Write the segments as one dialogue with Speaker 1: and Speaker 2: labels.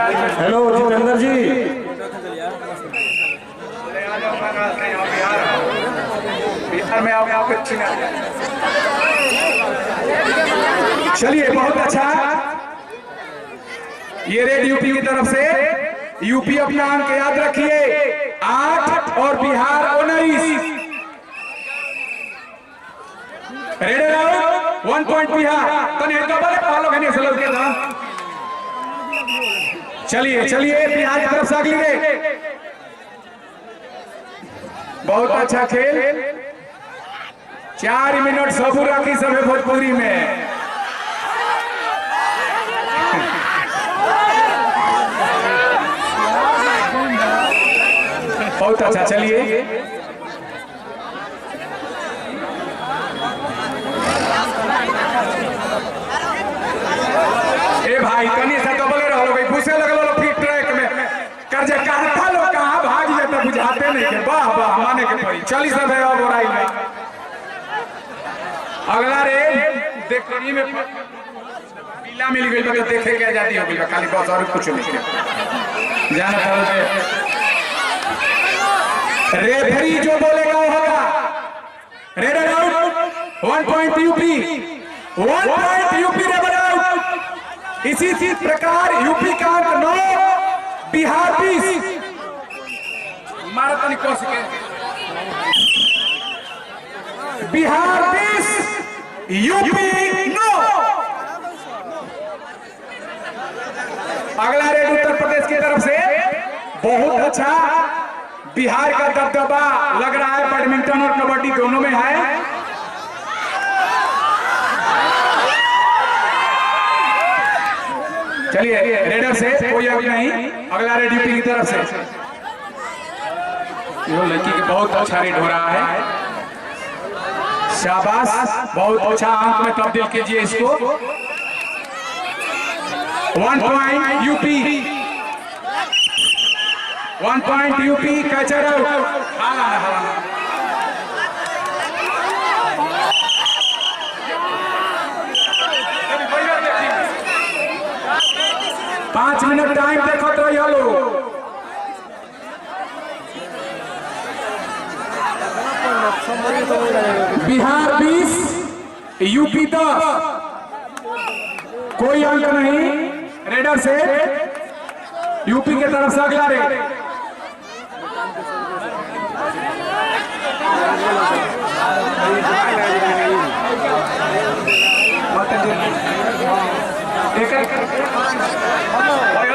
Speaker 1: Hello Jitendra जी।
Speaker 2: बिहार में आप चलिए, बहुत अच्छा। ये रेड यूपी की तरफ से। यूपी अपना अंक याद रखिए 8 और Bihar 19। Red around 1 point Bihar. तो नहीं डबल फॉलो करने से लोग के। चलिए चलिए, बिहार की तरफ से अगली। बहुत अच्छा खेल। 4 मिनट सबूर रखी सभी भोजपुरी में। बहुत अच्छा। चलिए ए भाई, तनी से डबले रहो भाई। घुसे लगल फिर ट्रैक में कर जे कहता लोग कहां भाग जाता बुझाते नहीं के। वाह वाह, माने के पड़ी। 40 सब है अब बोराई में। अगला रे देखनी में पीला मिल गई बा, देखे के आजादी हो गई बा। खाली बस और कुछ नहीं के जाना था। रेफरी जो बोलेगा वो होगा। Red around 1 point UP. 1 point UP red around. इसी प्रकार यूपी का अंक 9, बिहार 20। मारतन कोस के बिहार 20, यूपी 9। अगला रेड उत्तर प्रदेश की तरफ से। बहुत अच्छा। बिहार का दबदबा लग रहा है बैडमिंटन और कबड्डी दोनों में है। चलिए, रेडर से कोई अब नहीं। अगला रेड यूपी की तरफ से। ये लड़की के बहुत अच्छा रेड हो रहा है। शाबाश, बहुत अच्छा। अंक में तब्दील कीजिए इसको। 1 point UP. 1 point UP. Catcher out. 5 minute time देखो तो ये बिहार 20, यूपी 10। कोई अंक नहीं रेडर से। यूपी के तरफ से अगला रेड।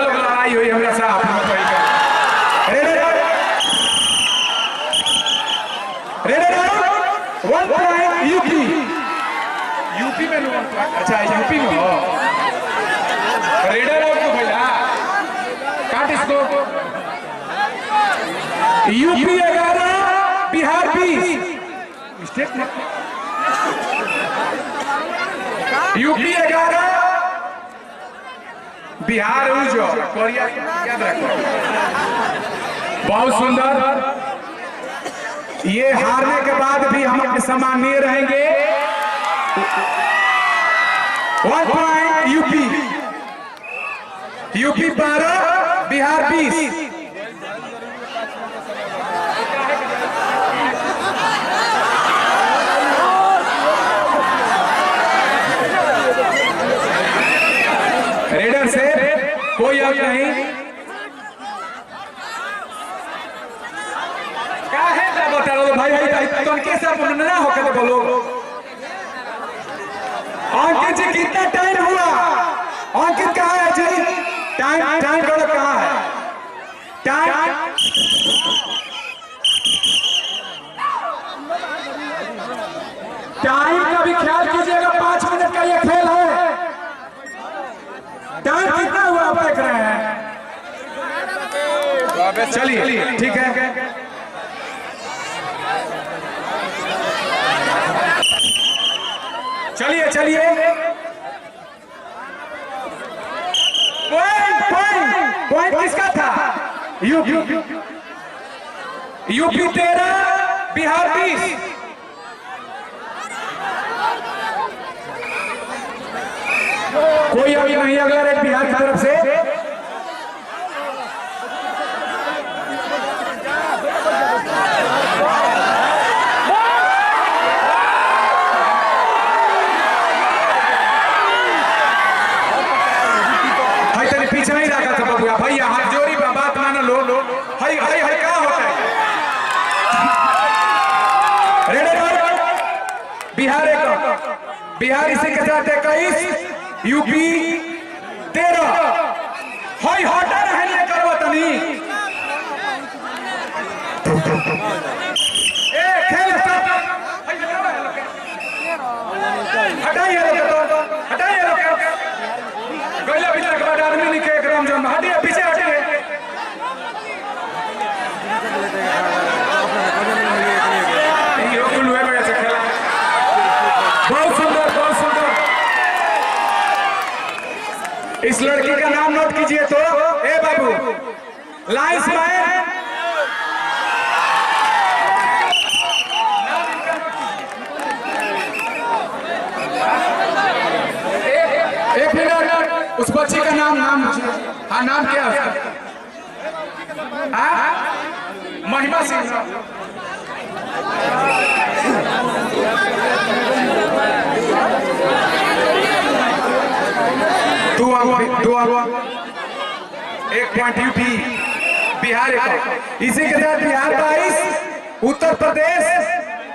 Speaker 2: लड़ाई हुई हमारे साथ। Red 1 point UP. यूपी में 1 पॉइंट। अच्छा, यूपी में हो। रेडर आउट को भैया काट इसको। यूपी 11, बिहार 20। मिस्टेक नहीं। यूपी 11, बिहार जो कोरिया याद रखो। बहुत सुंदर। ये हारने के बाद भी हम सम्मानीय रहेंगे। 1 point UP. UP 12, Bihar 20। Raider से कोई अंक नहीं। क्या है बता रहा भाई तो कैसे ना होकर बोलो। अंकित जी कितना टाइम हुआ? अंकित कहाँ है जी? टाइम बोलो कहाँ है? टाइम का भी ख्याल कीजिएगा। 5 मिनट का ये खेल है। टाइम कितना हुआ आप देख रहे हैं? चलिए ठीक है। चलिए पॉइंट किसका था? यूपी 13, बिहार 20। कोई अभी नहीं। अगला रेड बिहार की तरफ से। पीछे ही रखा था बबुआ भैया, हाथ जोड़ी बात मानो लो हाय हाय हाय क्या होता है। बिहार बिहार इसी के साथ 21 यूपी 13 हाय हटा रहने करो तनी ए खेल स्टार्ट हटाइए गैला भीतर के बाद आदमी नहीं के एकदम जम हटिए पीछे हटिए। बहुत सुंदर बहुत सुंदर। इस लड़की का नाम नोट कीजिए तो ए बाबू लाइंस मैन एक मिनट उस बच्ची का नाम हाँ नाम क्या है हाँ महिमा सिंह। एक पॉइंट यूपी बिहार का। इसी के साथ बिहार 22 उत्तर प्रदेश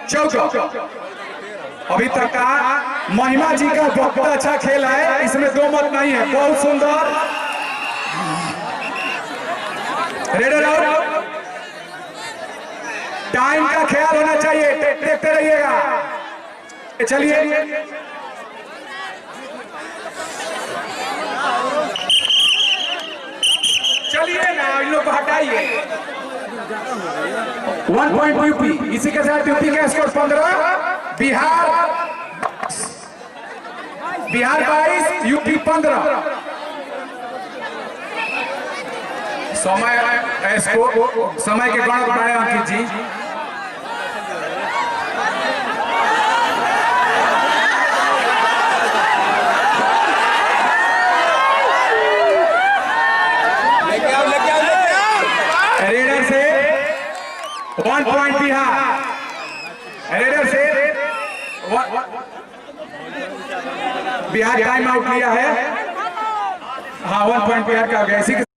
Speaker 2: 14। अभी तक का महिमा जी का बहुत अच्छा खेल है, इसमें दो मत नहीं है, बहुत सुंदर। Raider out. टाइम का ख्याल होना चाहिए, देखते रहिएगा। चलिए चलिए ना इन लोग को हटाइए। 1 पॉइंट यूपी। इसी के साथ यूपी का स्कोर 15 बिहार 22 यूपी 15। समय के गणक बढ़ाए अंकित जी। रेडर से 1 पॉइंट बिहार। रेडर से बिहार टाइम आउट लिया है। हाँ 1 पॉइंट बिहार का हो गया। इसी